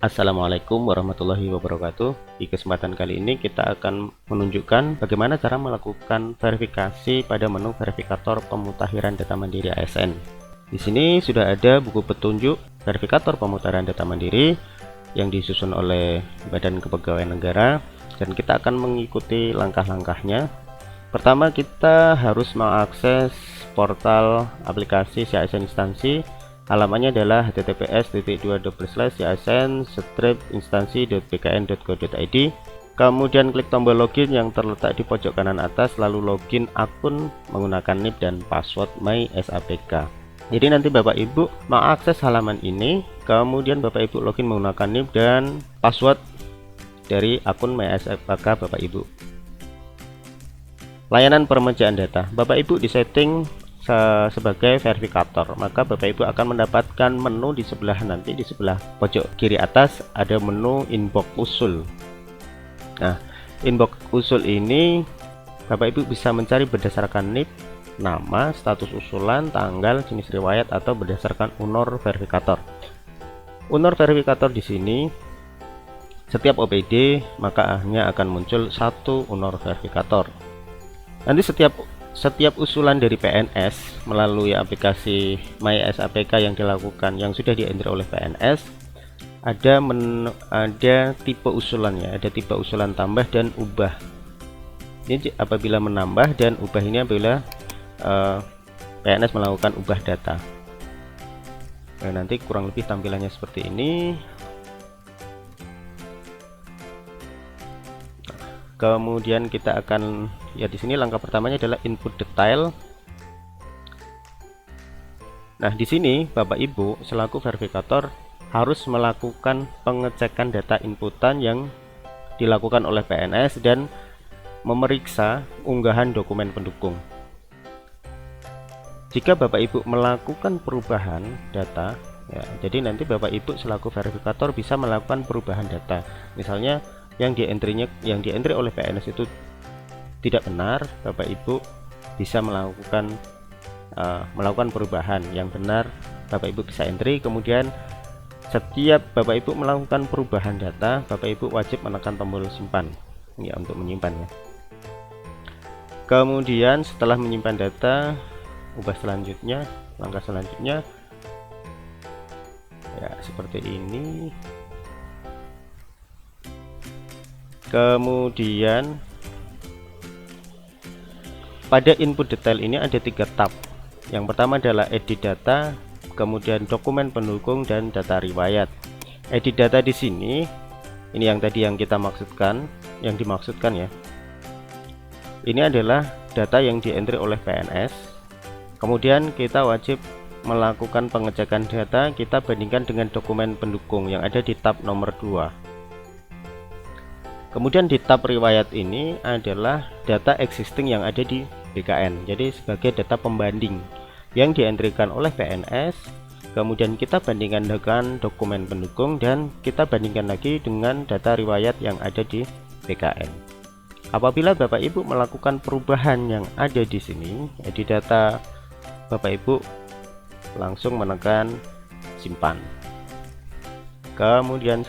Assalamualaikum warahmatullahi wabarakatuh. Di kesempatan kali ini kita akan menunjukkan bagaimana cara melakukan verifikasi pada menu verifikator pemutahiran data mandiri ASN. Di sini sudah ada buku petunjuk verifikator pemutahiran data mandiri yang disusun oleh Badan Kepegawaian Negara, dan kita akan mengikuti langkah-langkahnya. Pertama, kita harus mengakses portal aplikasi CASN instansi. Halamannya adalah https://casn-instansi.bkn.go.id. Kemudian klik tombol login yang terletak di pojok kanan atas, lalu login akun menggunakan NIP dan password MySAPK. Jadi nanti Bapak Ibu mengakses halaman ini, kemudian Bapak Ibu login menggunakan NIP dan password dari akun MySAPK Bapak Ibu. Layanan peremajaan data, Bapak Ibu disetting sebagai verifikator, maka Bapak Ibu akan mendapatkan menu di sebelah pojok kiri atas ada menu inbox usul. Nah, inbox usul ini Bapak Ibu bisa mencari berdasarkan NIP, nama, status usulan, tanggal, jenis riwayat, atau berdasarkan UNOR verifikator. UNOR verifikator di sini setiap OPD maka hanya akan muncul satu UNOR verifikator. Nanti setiap usulan dari PNS melalui aplikasi MySAPK yang sudah di-enter oleh PNS, ada tipe usulannya, ada tipe usulan tambah dan ubah. Ini apabila menambah dan ubah ini apabila PNS melakukan ubah data. Nah, nanti kurang lebih tampilannya seperti ini. Kemudian kita akan di sini langkah pertamanya adalah input detail. Nah, di sini Bapak Ibu selaku verifikator harus melakukan pengecekan data inputan yang dilakukan oleh PNS dan memeriksa unggahan dokumen pendukung. Jika Bapak Ibu melakukan perubahan data, jadi nanti Bapak Ibu selaku verifikator bisa melakukan perubahan data. Misalnya yang di-entry oleh PNS itu tidak benar, Bapak Ibu bisa melakukan perubahan yang benar. Bapak Ibu bisa entry. Kemudian setiap Bapak Ibu melakukan perubahan data, Bapak Ibu wajib menekan tombol simpan untuk menyimpannya. Kemudian setelah menyimpan data, langkah selanjutnya seperti ini. Kemudian pada input detail ini ada 3 tab. Yang pertama adalah edit data, kemudian dokumen pendukung, dan data riwayat. Edit data di sini, ini yang tadi yang dimaksudkan ya. Ini adalah data yang di-entry oleh PNS. Kemudian kita wajib melakukan pengecekan data, kita bandingkan dengan dokumen pendukung yang ada di tab nomor 2. Kemudian di tab riwayat ini adalah data existing yang ada di BKN, jadi sebagai data pembanding yang dientrikan oleh PNS. Kemudian kita bandingkan dengan dokumen pendukung dan kita bandingkan lagi dengan data riwayat yang ada di BKN. Apabila Bapak Ibu melakukan perubahan yang ada di sini di data, Bapak Ibu langsung menekan simpan. Kemudian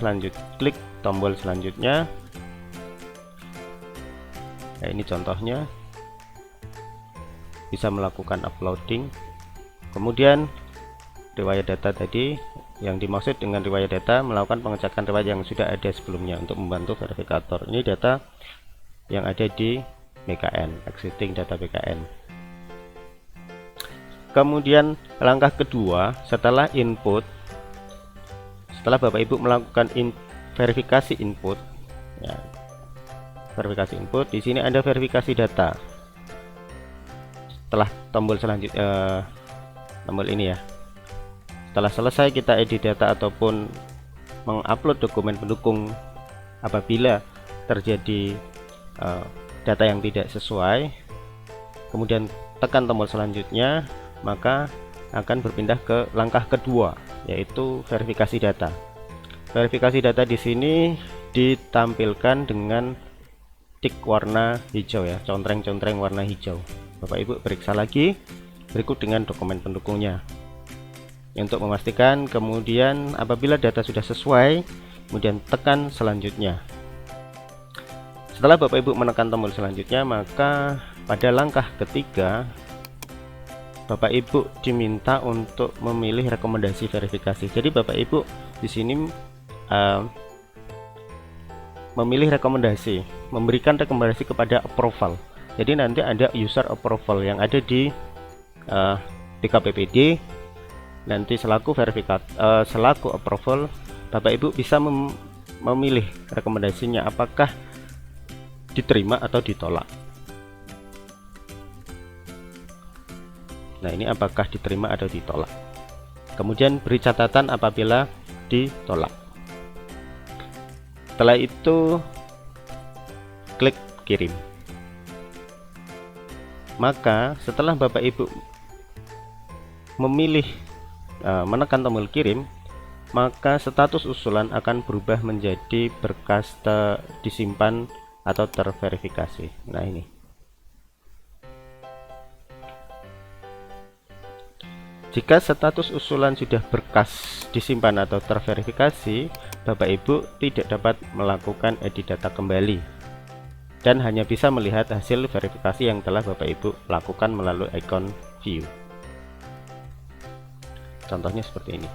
klik tombol selanjutnya. Nah, ini contohnya, bisa melakukan uploading. Kemudian riwayat data tadi, yang dimaksud dengan riwayat data melakukan pengecekan riwayat yang sudah ada sebelumnya untuk membantu verifikator. Ini data yang ada di BKN, existing data BKN. Kemudian langkah kedua, setelah Bapak Ibu melakukan verifikasi input, verifikasi input, di sini ada verifikasi data. Setelah tombol ini ya. Setelah selesai kita edit data ataupun mengupload dokumen pendukung, apabila terjadi data yang tidak sesuai, kemudian tekan tombol selanjutnya, maka akan berpindah ke langkah kedua, yaitu verifikasi data. Verifikasi data di sini ditampilkan dengan tik warna hijau ya, contreng-contreng warna hijau. Bapak Ibu periksa lagi berikut dengan dokumen pendukungnya untuk memastikan. Kemudian apabila data sudah sesuai, kemudian tekan selanjutnya. Setelah Bapak Ibu menekan tombol selanjutnya, maka pada langkah ketiga Bapak Ibu diminta untuk memilih rekomendasi verifikasi. Jadi Bapak Ibu di sini memilih rekomendasi, memberikan rekomendasi kepada approval. Jadi nanti ada user approval yang ada di BKPPD. Nanti selaku selaku approval, Bapak Ibu bisa memilih rekomendasinya apakah diterima atau ditolak. Nah, ini apakah diterima atau ditolak. Kemudian beri catatan apabila ditolak. Setelah itu klik kirim. Maka setelah Bapak Ibu memilih menekan tombol kirim, maka status usulan akan berubah menjadi berkas disimpan atau terverifikasi. Nah, ini. Jika status usulan sudah berkas disimpan atau terverifikasi, Bapak Ibu tidak dapat melakukan edit data kembali dan hanya bisa melihat hasil verifikasi yang telah Bapak Ibu lakukan melalui ikon view. Contohnya seperti ini.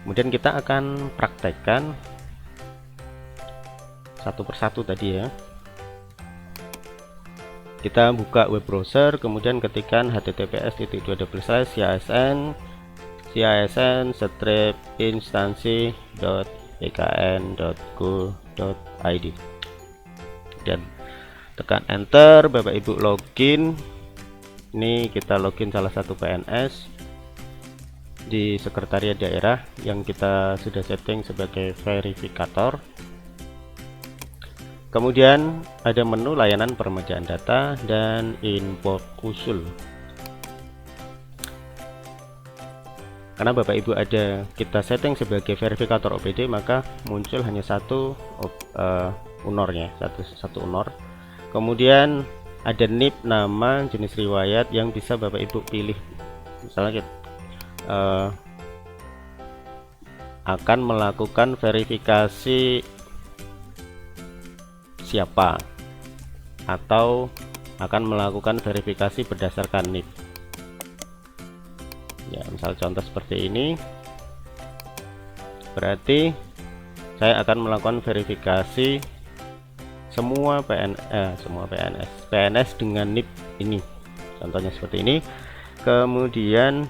Kemudian kita akan praktekkan satu persatu tadi ya. Kita buka web browser, kemudian ketikkan https://instansi.bkn.go.id dan tekan enter. Bapak Ibu login. Ini kita login salah satu PNS di sekretariat daerah yang kita sudah setting sebagai verifikator. Kemudian ada menu layanan peremajaan data dan import usul. Karena Bapak Ibu kita setting sebagai verifikator OPD, maka muncul hanya satu unornya, satu unor. Kemudian ada NIP, nama, jenis riwayat yang bisa Bapak Ibu pilih. Misalnya kita akan melakukan verifikasi siapa, atau akan melakukan verifikasi berdasarkan NIP ya, misal contoh seperti ini. Berarti saya akan melakukan verifikasi semua PNS dengan NIP ini, contohnya seperti ini. Kemudian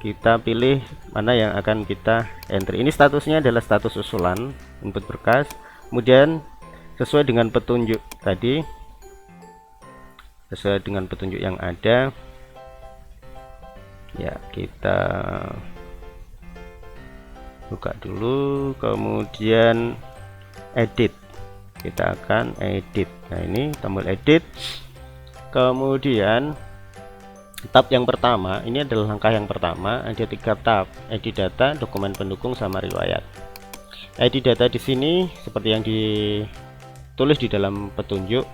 kita pilih mana yang akan kita entry. Ini statusnya adalah status usulan input berkas. Kemudian sesuai dengan petunjuk tadi, sesuai dengan petunjuk yang ada ya, kita buka dulu, kemudian edit, kita akan edit. Nah, ini tombol edit. Kemudian tab yang pertama, ini adalah langkah yang pertama, ada 3 tab: edit data, dokumen pendukung, sama riwayat. Edit data di sini seperti yang ditulis di dalam petunjuk.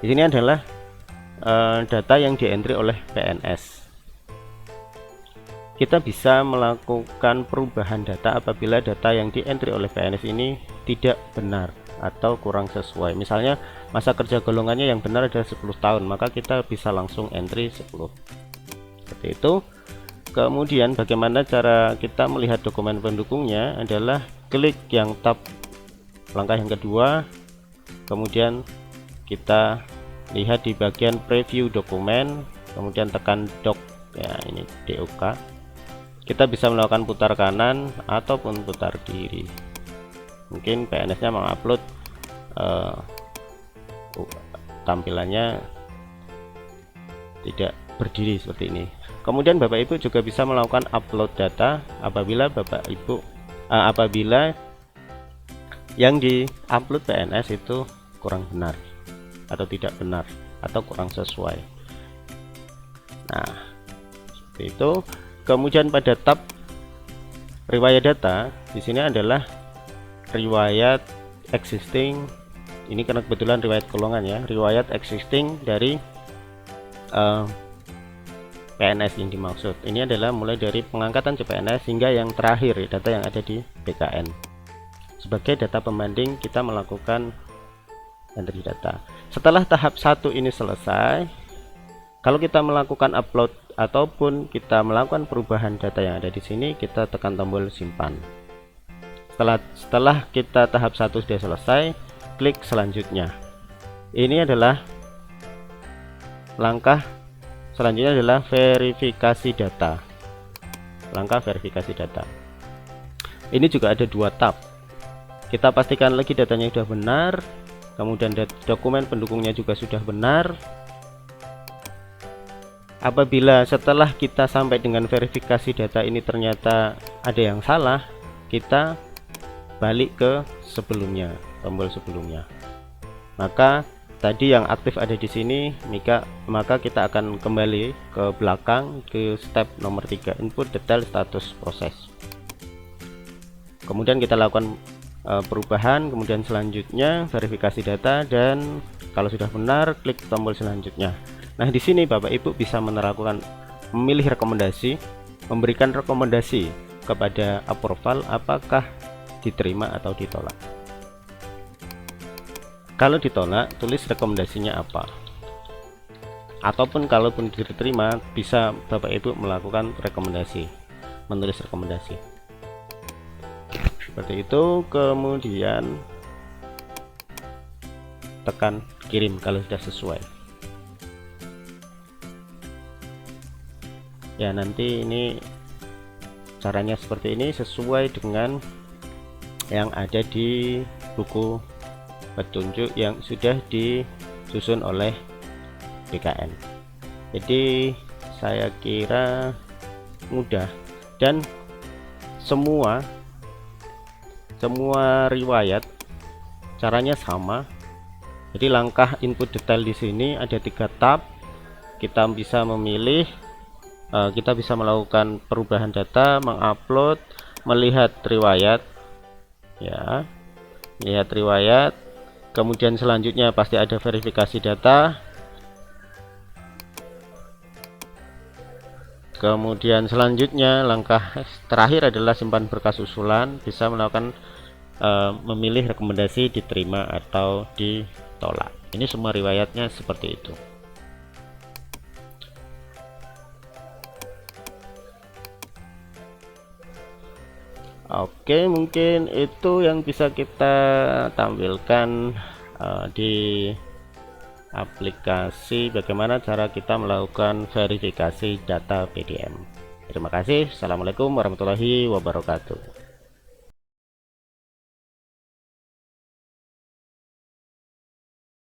Di sini adalah data yang dientry oleh PNS. Kita bisa melakukan perubahan data apabila data yang dientry oleh PNS ini tidak benar atau kurang sesuai. Misalnya masa kerja golongannya yang benar adalah 10 tahun, maka kita bisa langsung entry 10. Seperti itu. Kemudian bagaimana cara kita melihat dokumen pendukungnya adalah klik yang tab langkah yang kedua, kemudian kita lihat di bagian preview dokumen, kemudian tekan doc ya, ini DOK. Kita bisa melakukan putar kanan ataupun putar kiri. Mungkin PNS nya mengupload tampilannya tidak berdiri seperti ini. Kemudian Bapak Ibu juga bisa melakukan upload data apabila apabila yang di-upload PNS itu kurang benar atau tidak benar atau kurang sesuai. Nah, seperti itu. Kemudian pada tab riwayat data, di sini adalah riwayat existing. Ini karena kebetulan riwayat golongan ya, riwayat existing dari PNS yang dimaksud. Ini adalah mulai dari pengangkatan CPNS hingga yang terakhir data yang ada di BKN. Sebagai data pembanding kita melakukan entry data. Setelah tahap 1 ini selesai, kalau kita melakukan upload ataupun kita melakukan perubahan data yang ada di sini, kita tekan tombol simpan. Setelah kita tahap 1 sudah selesai, klik selanjutnya. Ini adalah langkah selanjutnya adalah verifikasi data. Langkah verifikasi data. Ini juga ada 2 tab. Kita pastikan lagi datanya sudah benar, kemudian dokumen pendukungnya juga sudah benar. Apabila setelah kita sampai dengan verifikasi data ini ternyata ada yang salah, kita balik ke sebelumnya, tombol sebelumnya. Maka tadi yang aktif ada di sini, maka kita akan kembali ke belakang ke step nomor 3, input detail status proses. Kemudian kita lakukan perubahan, kemudian selanjutnya verifikasi data, dan kalau sudah benar klik tombol selanjutnya. Nah, di sini Bapak Ibu bisa memilih rekomendasi, memberikan rekomendasi kepada approval apakah diterima atau ditolak. Kalau ditolak, tulis rekomendasinya apa. Ataupun kalaupun diterima, bisa Bapak Ibu melakukan rekomendasi, menulis rekomendasi. Seperti itu, kemudian tekan kirim kalau sudah sesuai. Ya, nanti ini caranya seperti ini sesuai dengan yang ada di buku petunjuk yang sudah disusun oleh BKN. Jadi saya kira mudah dan semua riwayat caranya sama. Jadi langkah input detail di sini ada 3 tab. Kita bisa memilih, kita bisa melakukan perubahan data, mengupload, melihat riwayat, ya, lihat riwayat. Kemudian selanjutnya pasti ada verifikasi data. Kemudian selanjutnya langkah terakhir adalah simpan berkas usulan, bisa melakukan memilih rekomendasi diterima atau ditolak. Ini semua riwayatnya seperti itu. Oke, mungkin itu yang bisa kita tampilkan di aplikasi bagaimana cara kita melakukan verifikasi data PDM. Terima kasih. Assalamualaikum warahmatullahi wabarakatuh.